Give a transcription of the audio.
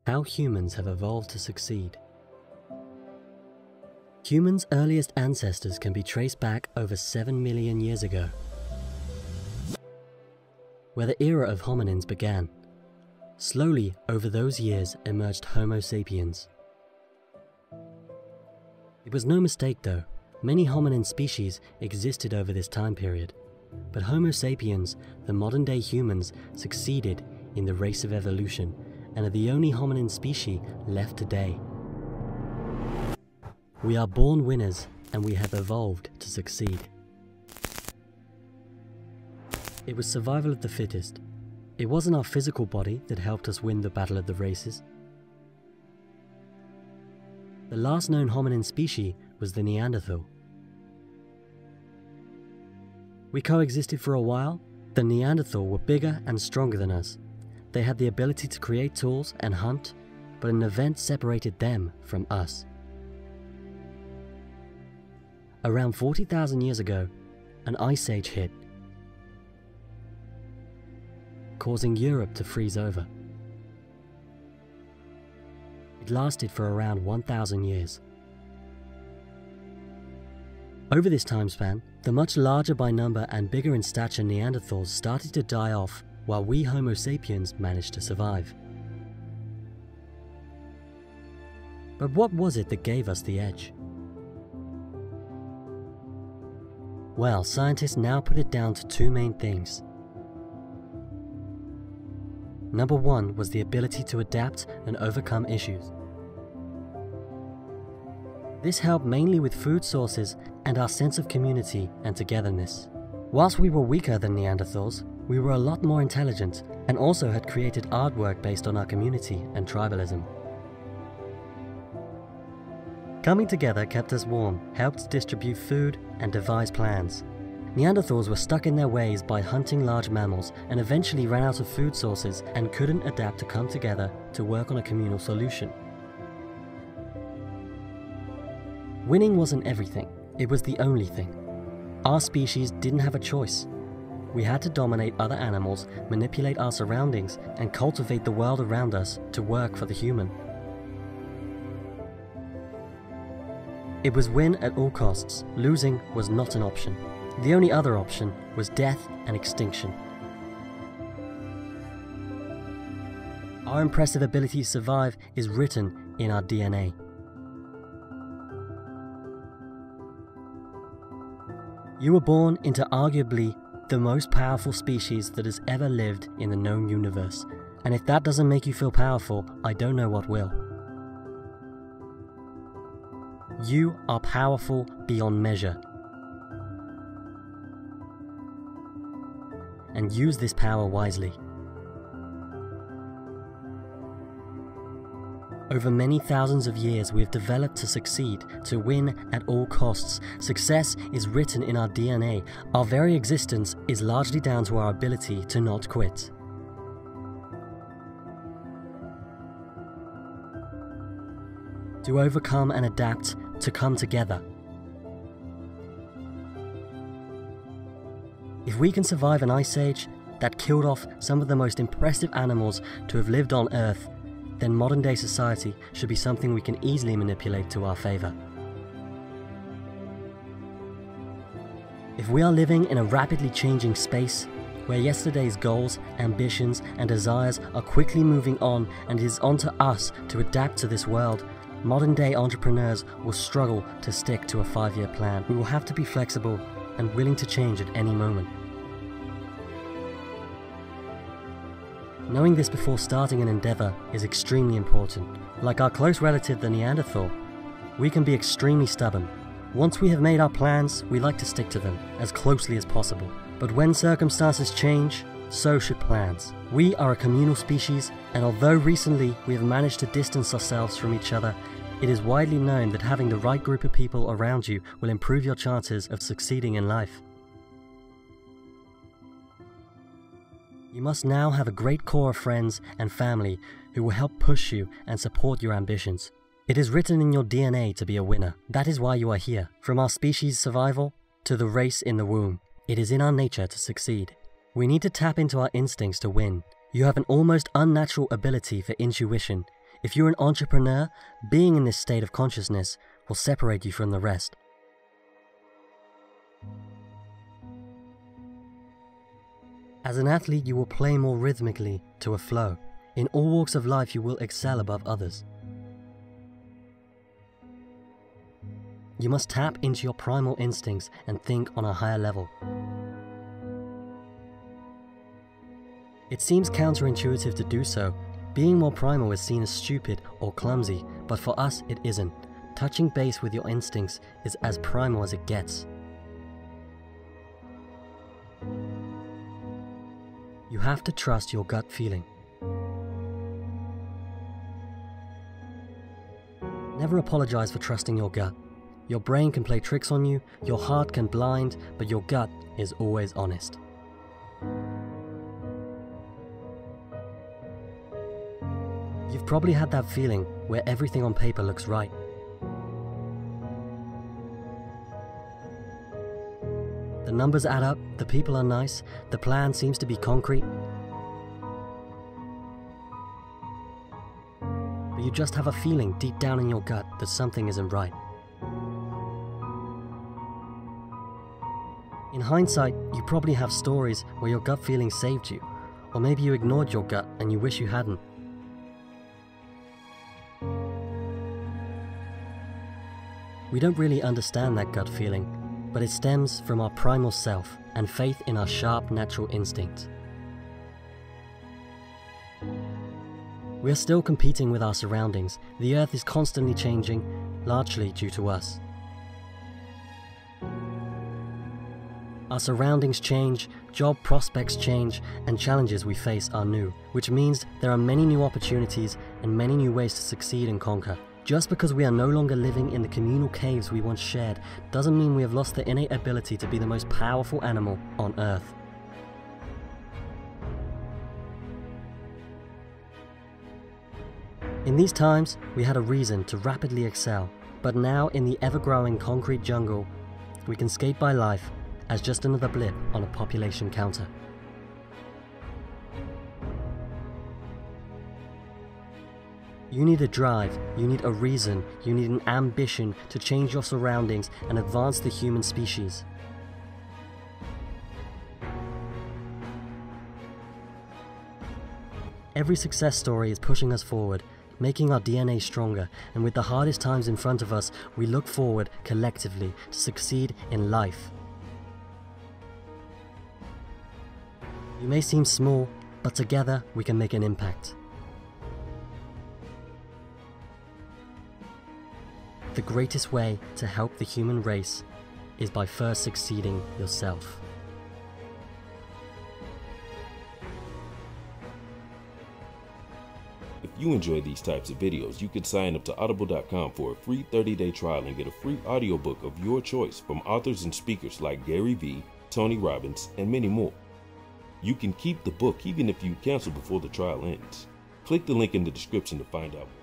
How humans have evolved to succeed. Humans' earliest ancestors can be traced back over 7 million years ago, where the era of hominins began. Slowly, over those years, emerged Homo sapiens. It was no mistake though. Many hominin species existed over this time period, but Homo sapiens, the modern-day humans, succeeded in the race of evolution and are the only hominin species left today. We are born winners and we have evolved to succeed. It was survival of the fittest. It wasn't our physical body that helped us win the battle of the races. The last known hominin species was the Neanderthal. We coexisted for a while. The Neanderthal were bigger and stronger than us. They had the ability to create tools and hunt, but an event separated them from us. Around 40,000 years ago, an ice age hit, causing Europe to freeze over. It lasted for around 1,000 years. Over this time span, the much larger by number and bigger in stature Neanderthals started to die off, while we Homo sapiens managed to survive. But what was it that gave us the edge? Well, scientists now put it down to two main things. Number one was the ability to adapt and overcome issues. This helped mainly with food sources and our sense of community and togetherness. Whilst we were weaker than Neanderthals, we were a lot more intelligent and also had created artwork based on our community and tribalism. Coming together kept us warm, helped distribute food and devise plans. Neanderthals were stuck in their ways by hunting large mammals and eventually ran out of food sources and couldn't adapt to come together to work on a communal solution. Winning wasn't everything, it was the only thing. Our species didn't have a choice. We had to dominate other animals, manipulate our surroundings, and cultivate the world around us to work for the human. It was win at all costs. Losing was not an option. The only other option was death and extinction. Our impressive ability to survive is written in our DNA. You were born into arguably the most powerful species that has ever lived in the known universe. And if that doesn't make you feel powerful, I don't know what will. You are powerful beyond measure. And use this power wisely. Over many thousands of years, we have developed to succeed, to win at all costs. Success is written in our DNA. Our very existence is largely down to our ability to not quit. To overcome and adapt, to come together. If we can survive an ice age that killed off some of the most impressive animals to have lived on Earth, then modern-day society should be something we can easily manipulate to our favor. If we are living in a rapidly changing space, where yesterday's goals, ambitions, and desires are quickly moving on and it is on to us to adapt to this world, modern-day entrepreneurs will struggle to stick to a 5-year plan. We will have to be flexible and willing to change at any moment. Knowing this before starting an endeavor is extremely important. Like our close relative the Neanderthal, we can be extremely stubborn. Once we have made our plans, we like to stick to them as closely as possible. But when circumstances change, so should plans. We are a communal species, and although recently we have managed to distance ourselves from each other, it is widely known that having the right group of people around you will improve your chances of succeeding in life. You must now have a great core of friends and family who will help push you and support your ambitions. It is written in your DNA to be a winner. That is why you are here. From our species' survival to the race in the womb, it is in our nature to succeed. We need to tap into our instincts to win. You have an almost unnatural ability for intuition. If you're an entrepreneur, being in this state of consciousness will separate you from the rest. As an athlete, you will play more rhythmically to a flow. In all walks of life, you will excel above others. You must tap into your primal instincts and think on a higher level. It seems counterintuitive to do so. Being more primal is seen as stupid or clumsy, but for us it isn't. Touching base with your instincts is as primal as it gets. You have to trust your gut feeling. Never apologize for trusting your gut. Your brain can play tricks on you, your heart can blind, but your gut is always honest. You've probably had that feeling where everything on paper looks right. The numbers add up, the people are nice, the plan seems to be concrete. But you just have a feeling deep down in your gut that something isn't right. In hindsight, you probably have stories where your gut feeling saved you, or maybe you ignored your gut and you wish you hadn't. We don't really understand that gut feeling, but it stems from our primal self and faith in our sharp natural instinct. We are still competing with our surroundings. The earth is constantly changing, largely due to us. Our surroundings change, job prospects change, and challenges we face are new, which means there are many new opportunities and many new ways to succeed and conquer. Just because we are no longer living in the communal caves we once shared, doesn't mean we have lost the innate ability to be the most powerful animal on Earth. In these times, we had a reason to rapidly excel, but now in the ever-growing concrete jungle, we can skate by life as just another blip on a population counter. You need a drive, you need a reason, you need an ambition to change your surroundings and advance the human species. Every success story is pushing us forward, making our DNA stronger, and with the hardest times in front of us, we look forward collectively to succeed in life. You may seem small, but together we can make an impact. The greatest way to help the human race is by first succeeding yourself. If you enjoy these types of videos, you can sign up to audible.com for a free 30-day trial and get a free audiobook of your choice from authors and speakers like Gary Vee, Tony Robbins, and many more. You can keep the book even if you cancel before the trial ends. Click the link in the description to find out more.